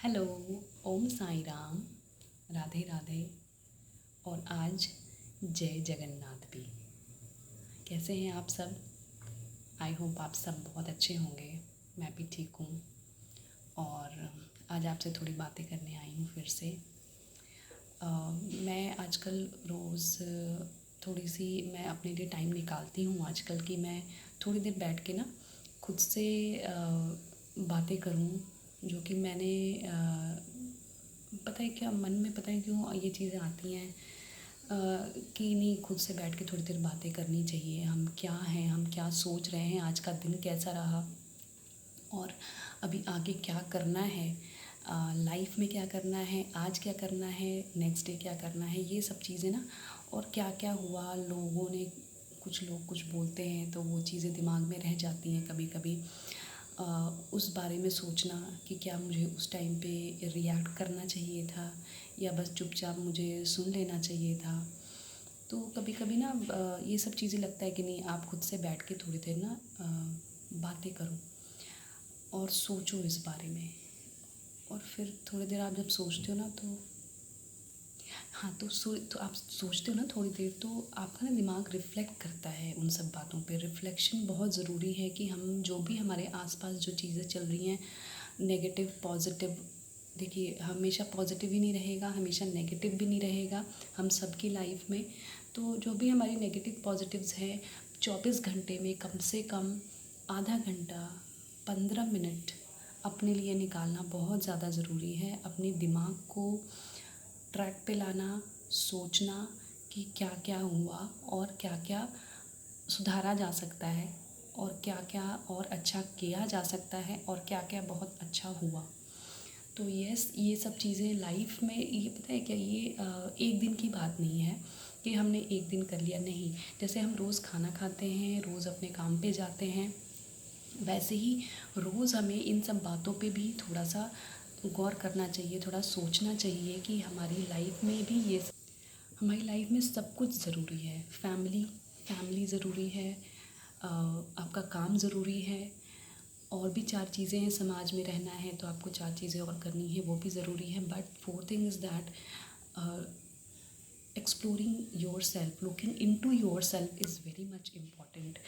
Hello, ओम साई राम, राधे राधे। और आज जय जगन्नाथ भी। कैसे हैं आप सब? आई होप आप सब बहुत अच्छे होंगे। मैं भी ठीक हूँ। और आज आपसे थोड़ी बातें करने आई हूँ फिर से। मैं आजकल रोज़ थोड़ी सी मैं अपने लिए टाइम निकालती हूँ आजकल कि मैं थोड़ी देर बैठ के ना खुद से बातें करूँ, जो कि मैंने पता है क्या मन में पता है क्यों ये चीज़ें आती हैं कि नहीं, खुद से बैठ के थोड़ी देर बातें करनी चाहिए। हम क्या हैं, हम क्या सोच रहे हैं, आज का दिन कैसा रहा और अभी आगे क्या करना है, लाइफ में क्या करना है, आज क्या करना है, नेक्स्ट डे क्या करना है, ये सब चीज़ें ना। और क्या क्या हुआ, लोगों ने कुछ लोग कुछ बोलते हैं तो वो चीज़ें दिमाग में रह जाती हैं कभी कभी। उस बारे में सोचना कि क्या मुझे उस टाइम पे रिएक्ट करना चाहिए था या बस चुपचाप मुझे सुन लेना चाहिए था। तो कभी कभी ना ये सब चीज़ें लगता है कि नहीं, आप खुद से बैठ के थोड़ी देर ना बातें करो और सोचो इस बारे में। और फिर थोड़ी देर आप जब सोचते हो ना तो हाँ, तो आप सोचते हो ना थोड़ी देर, तो आपका ना दिमाग रिफ़्लेक्ट करता है उन सब बातों पे। रिफ़्लेक्शन बहुत ज़रूरी है कि हम जो भी हमारे आसपास जो चीज़ें चल रही हैं, नेगेटिव पॉज़िटिव, देखिए हमेशा पॉज़िटिव ही नहीं रहेगा, हमेशा नेगेटिव भी नहीं रहेगा हम सबकी लाइफ में। तो जो भी हमारी नेगेटिव पॉज़िटिव्स हैं, 24 घंटे में कम से कम आधा घंटा, 15 मिनट अपने लिए निकालना बहुत ज़्यादा ज़रूरी है। अपने दिमाग को ट्रैक पे लाना, सोचना कि क्या क्या हुआ और क्या क्या सुधारा जा सकता है और क्या क्या और अच्छा किया जा सकता है और क्या क्या बहुत अच्छा हुआ। तो यस, ये सब चीज़ें लाइफ में, ये पता है क्या, ये एक दिन की बात नहीं है कि हमने एक दिन कर लिया, नहीं। जैसे हम रोज़ खाना खाते हैं, रोज़ अपने काम पे जाते हैं, वैसे ही रोज़ हमें इन सब बातों पे भी थोड़ा सा गौर करना चाहिए, थोड़ा सोचना चाहिए कि हमारी लाइफ में भी ये, हमारी लाइफ में सब कुछ ज़रूरी है। फैमिली ज़रूरी है, आपका काम ज़रूरी है, और भी 4 चीज़ें हैं। समाज में रहना है तो आपको 4 चीज़ें और करनी है, वो भी ज़रूरी है। But 4th thing is that exploring yourself, looking into yourself is very much important.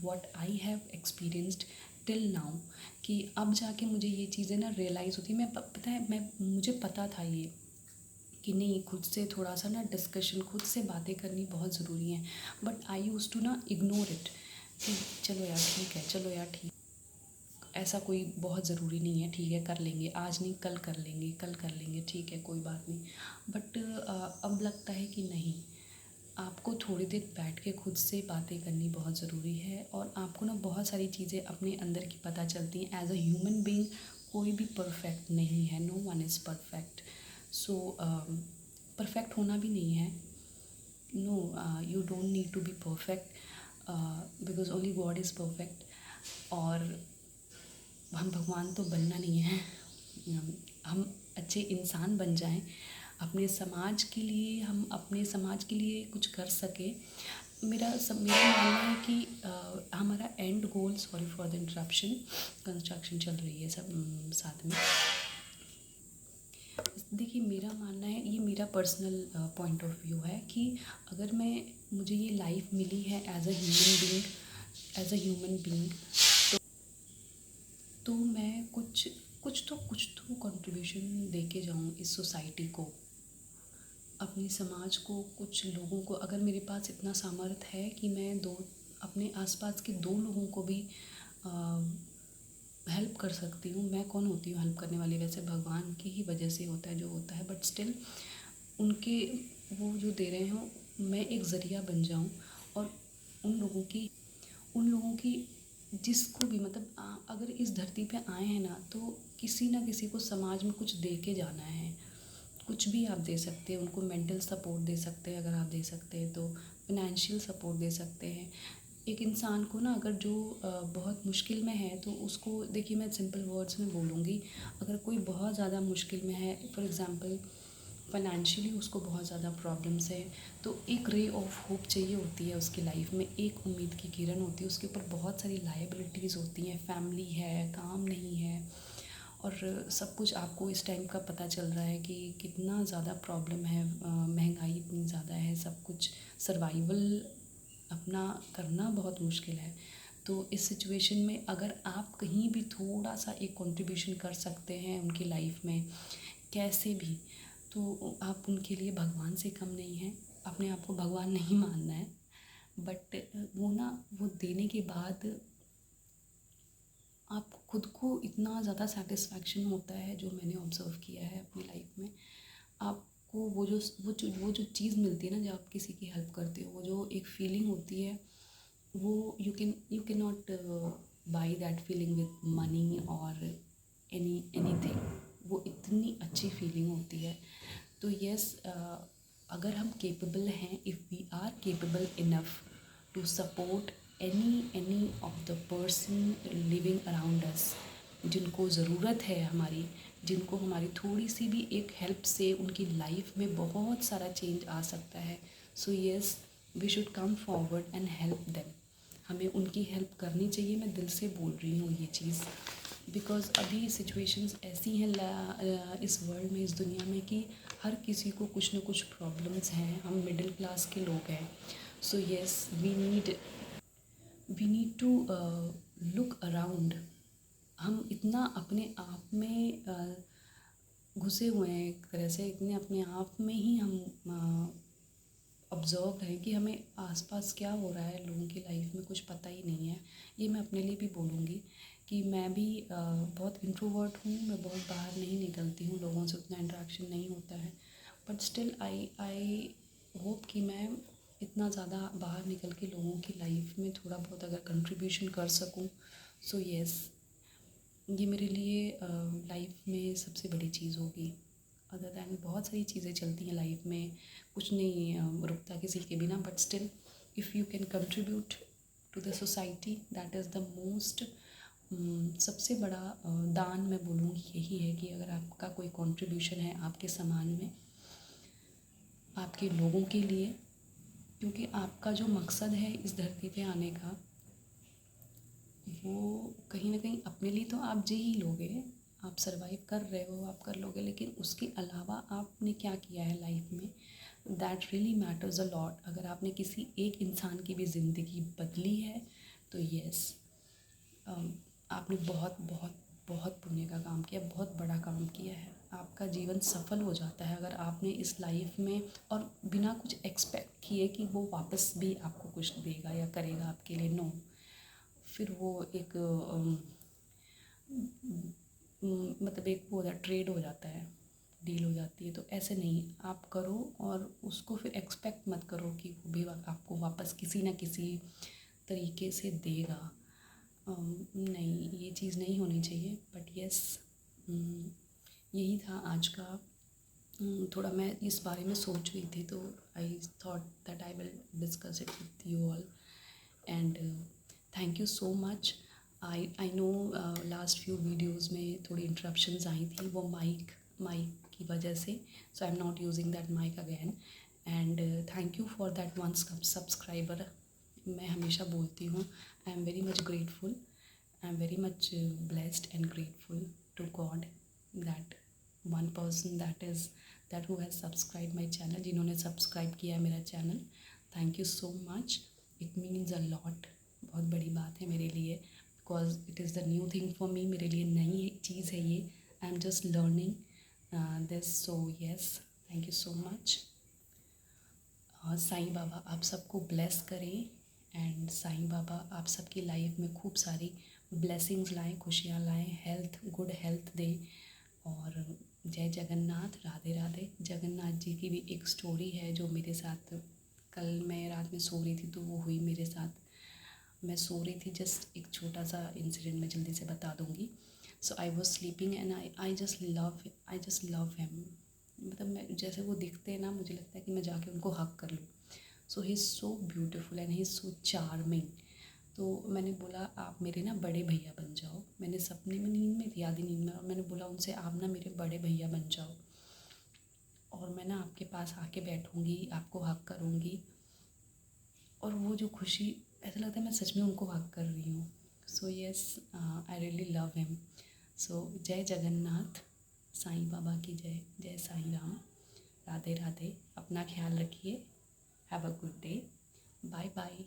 What I have experienced till now, कि अब जाके मुझे ये चीज़ें ना रियलाइज़ होती है। पता है, मैं मुझे पता था ये कि नहीं, खुद से थोड़ा सा ना डिस्कशन, खुद से बातें करनी बहुत ज़रूरी है। बट आई यूज़ टू ना इग्नोर इट कि चलो यार ठीक है, चलो यार ठीक, ऐसा कोई बहुत ज़रूरी नहीं है, ठीक है कर लेंगे, आज नहीं कल कर लेंगे, कल कर लेंगे, ठीक है कोई बात नहीं। बट अब लगता है कि नहीं, आपको थोड़ी देर बैठ के खुद से बातें करनी बहुत ज़रूरी है। और आपको ना बहुत सारी चीज़ें अपने अंदर की पता चलती हैं। एज अ ह्यूमन बीइंग कोई भी परफेक्ट नहीं है, no one is perfect. So perfect होना भी नहीं है, no, you don't need to be perfect because only God is perfect. और हम भगवान तो बनना नहीं है, हम अच्छे इंसान बन जाएं, अपने समाज के लिए, हम अपने समाज के लिए कुछ कर सकें। मेरा मानना है कि हमारा and goal, sorry for the interruption, construction चल रही है सब साथ में। देखिए मेरा मानना है, ये मेरा पर्सनल पॉइंट ऑफ व्यू है कि अगर मुझे ये लाइफ मिली है एज अ ह्यूमन बीइंग, तो मैं कुछ तो कंट्रीब्यूशन दे के जाऊँ इस सोसाइटी को, अपने समाज को, कुछ लोगों को। अगर मेरे पास इतना सामर्थ्य है कि मैं अपने आसपास के 2 लोगों को भी हेल्प कर सकती हूँ। मैं कौन होती हूँ हेल्प करने वाली, वैसे भगवान की ही वजह से होता है जो होता है, बट स्टिल उनके, वो जो दे रहे हों, मैं एक ज़रिया बन जाऊँ। और उन लोगों की जिसको भी, मतलब अगर इस धरती पे आए हैं ना किसी को समाज में कुछ दे के जाना है। कुछ भी आप दे सकते हैं उनको, मेंटल सपोर्ट दे सकते हैं, अगर आप दे सकते हैं तो फाइनेंशियल सपोर्ट दे सकते हैं। एक इंसान को ना, अगर जो बहुत मुश्किल में है तो उसको, देखिए मैं सिंपल वर्ड्स में बोलूँगी, अगर कोई बहुत ज़्यादा मुश्किल में है, फॉर एग्ज़ाम्पल फाइनेंशियली उसको बहुत ज़्यादा प्रॉब्लम्स है, तो एक रे ऑफ होप चाहिए होती है उसकी लाइफ में, एक उम्मीद की किरण होती है। उसके ऊपर बहुत सारी लायबिलिटीज़ होती हैं, फैमिली है, काम नहीं है, और सब कुछ आपको इस टाइम का पता चल रहा है कि कितना ज़्यादा प्रॉब्लम है, महंगाई इतनी ज़्यादा है, सब कुछ सर्वाइवल अपना करना बहुत मुश्किल है। तो इस सिचुएशन में अगर आप कहीं भी थोड़ा सा एक कंट्रीब्यूशन कर सकते हैं उनकी लाइफ में कैसे भी, तो आप उनके लिए भगवान से कम नहीं हैं। अपने आप को भगवान नहीं मानना है, बट वो देने के बाद आप खुद को इतना ज़्यादा सेटिस्फैक्शन होता है, जो मैंने ऑब्ज़र्व किया है अपनी लाइफ में। आपको वो जो चीज़ मिलती है ना, जब आप किसी की हेल्प करते हो, वो जो एक फीलिंग होती है, वो you can not by that feeling with money और एनीथिंग। वो इतनी अच्छी फीलिंग होती है। तो यस, अगर हम केपेबल हैं, if we are capable enough to support any of the person living around us, जिनको ज़रूरत है हमारी, जिनको हमारी थोड़ी सी भी एक हेल्प से उनकी लाइफ में बहुत सारा चेंज आ सकता है। So yes, we should come forward and help them. हमें उनकी हेल्प करनी चाहिए। मैं दिल से बोल रही हूँ ये चीज़, बिकॉज़ अभी सिचुएशंस ऐसी हैं इस वर्ल्ड में, इस दुनिया में, कि हर किसी को कुछ ना कुछ प्रॉब्लम्स हैं। हम मिडिल क्लास के लोग हैं। So yes, we need to look around. हम इतना अपने आप में घुसे हुए हैं, एक तरह से इतने अपने आप में ही हम ऑब्ज़र्व है कि हमें आसपास क्या हो रहा है लोगों की लाइफ में कुछ पता ही नहीं है। ये मैं अपने लिए भी बोलूँगी कि मैं भी बहुत इंट्रोवर्ट हूँ। मैं बहुत बाहर नहीं निकलती हूँ, लोगों से उतना इंटरेक्शन नहीं होता है, बट स्टिल आई होप कि मैं इतना ज़्यादा बाहर निकल के लोगों की लाइफ में थोड़ा बहुत अगर कंट्रीब्यूशन कर सकूँ। सो यस, ये मेरे लिए लाइफ में सबसे बड़ी चीज़ होगी। अदर दैन बहुत सारी चीज़ें चलती हैं लाइफ में, कुछ नहीं रुकता किसी के बिना, but still if you can contribute to the society, that is the most सबसे बड़ा दान मैं बोलूँगी यही है कि अगर आपका कोई कंट्रीब्यूशन है आपके समाज में, आपके लोगों के लिए, क्योंकि आपका जो मकसद है इस धरती पे आने का, वो कहीं ना कहीं अपने लिए तो आप जी ही लोगे, आप सरवाइव कर रहे हो, आप कर लोगे, लेकिन उसके अलावा आपने क्या किया है लाइफ में, that really matters a lot. अगर आपने किसी एक इंसान की भी ज़िंदगी बदली है, तो यस, आपने बहुत बहुत बहुत पुण्य का काम किया, बहुत बड़ा काम किया है। आपका जीवन सफल हो जाता है अगर आपने इस लाइफ में, और बिना कुछ एक्सपेक्ट किए कि वो वापस भी आपको कुछ देगा या करेगा आपके लिए, नो। फिर वो एक मतलब एक वो ट्रेड हो जाता है, डील हो जाती है। तो ऐसे नहीं, आप करो और उसको फिर एक्सपेक्ट मत करो कि वो भी आपको वापस किसी ना किसी तरीके से देगा। नहीं, ये चीज़ नहीं होनी चाहिए। बट यस, यही था आज का। थोड़ा मैं इस बारे में सोच रही थी, तो I thought that I will discuss it with you all. And thank you so much. I know last few videos में थोड़ी इंटरप्शंस आई थी, वो माइक की वजह से। So I am not using that mic again. And thank you for that one subscriber. मैं हमेशा बोलती हूँ, I am very much grateful, I am very much blessed and grateful to God that one person that who has subscribe my channel, जिन्होंने subscribe किया है मेरा channel. Thank you so much, it means a lot. बहुत बड़ी बात है मेरे लिए, because it is the new thing for me. मेरे लिए नई चीज़ है ये। I am just learning this. So yes, thank you so much. Sai Baba आप सबको ब्लेस करें, एंड साईं बाबा आप सबकी लाइफ में खूब सारी ब्लेसिंग्स लाएं, खुशियाँ लाएं, हेल्थ, गुड हेल्थ दें। और जय जगन्नाथ, राधे राधे। जगन्नाथ जी की भी एक स्टोरी है जो मेरे साथ, कल मैं रात में सो रही थी तो वो हुई मेरे साथ। मैं सो रही थी, जस्ट एक छोटा सा इंसिडेंट मैं जल्दी से बता दूँगी। So I was sleeping and I just love him. मतलब मैं, जैसे वो दिखते हैं ना, मुझे लगता है कि मैं जाके उनको हक कर लूँ। So he is so beautiful and he is so charming. तो मैंने बोला आप मेरे ना बड़े भैया बन जाओ। मैंने सपने में, नींद में थी, आधी नींद में, और मैंने बोला उनसे आप ना मेरे बड़े भैया बन जाओ, और मैं ना आपके पास आके बैठूँगी, आपको हक करूँगी। और वो जो खुशी, ऐसा लगता है मैं सच में उनको हक कर रही हूँ। So yes, I really love him. So जय जगन्नाथ, साईं बाबा की जय, जय साईं राम, राधे राधे। अपना ख्याल रखिए। Have a good day. Bye bye.